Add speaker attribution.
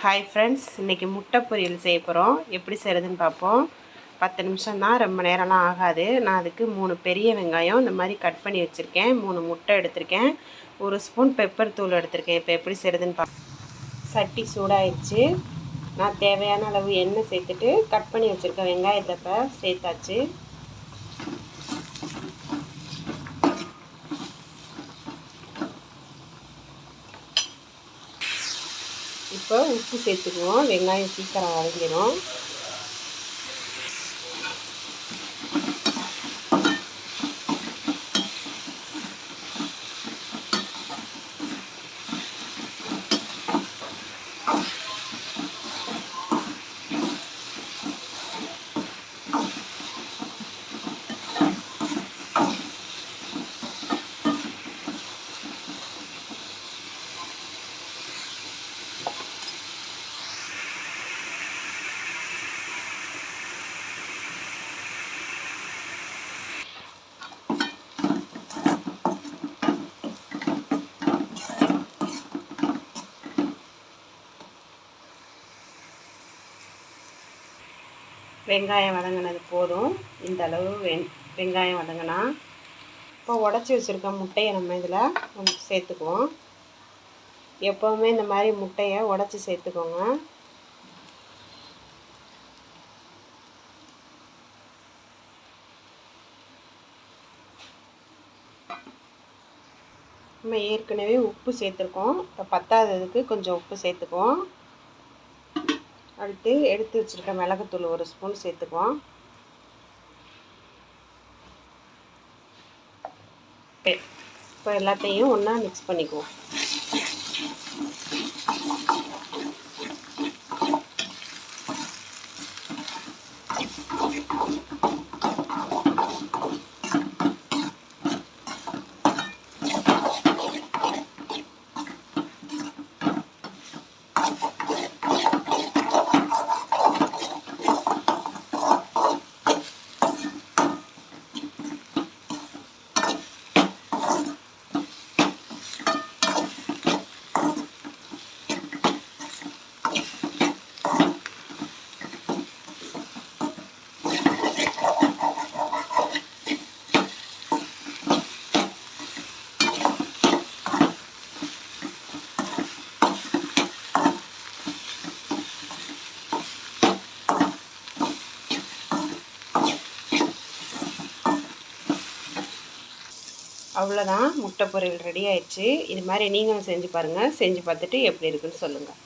Speaker 1: Hi friends, இன்றைக்கி முட்டை பொரியல் செய்ய போகிறோம். எப்படி செய்கிறதுன்னு பார்ப்போம். 10 நிமிஷம் தான், ரொம்ப நேரம்லாம் ஆகாது. நான் அதுக்கு 3 பெரிய வெங்காயம் இந்த மாதிரி கட் பண்ணி வச்சுருக்கேன். 3 முட்டை எடுத்திருக்கேன். 1 ஸ்பூன் பெப்பர் தூள் எடுத்திருக்கேன். இப்போ எப்படி செய்கிறதுன்னு சட்டி சூடாயிடுச்சு. நான் தேவையான அளவு எண்ணெய் சேர்த்துட்டு கட் பண்ணி வச்சுருக்கேன் வெங்காயத்தை இப்போ சேர்த்தாச்சு. இப்போ உப்பு சேர்த்துக்குவோம். வெங்காயம் சீக்கிரம் வதங்கிடும். வெங்காயம் வதங்கினது போதும். இந்த அளவு வெங்காயம் வதங்கினா இப்போ உடச்சி வச்சுருக்க முட்டையை நம்ம இதில் கொஞ்சம் சேர்த்துக்குவோம். எப்போவுமே இந்த மாதிரி முட்டையை உடச்சி சேர்த்துக்கோங்க. நம்ம ஏற்கனவே உப்பு சேர்த்துருக்கோம். இப்போ பத்தாததுக்கு கொஞ்சம் உப்பு சேர்த்துக்குவோம். அடுத்து எடுத்து வச்சுருக்க மிளகுத்தூள் 1 ஸ்பூன் சேர்த்துக்குவோம். இப்போ எல்லாத்தையும் ஒன்றா மிக்ஸ் பண்ணிக்குவோம். அவ்வளோதான், முட்டை பொரியல் ரெடி ஆயிடுச்சு. இது மாதிரி நீங்களும் செஞ்சு பாருங்கள். செஞ்சு பார்த்துட்டு எப்படி இருக்குன்னு சொல்லுங்கள்.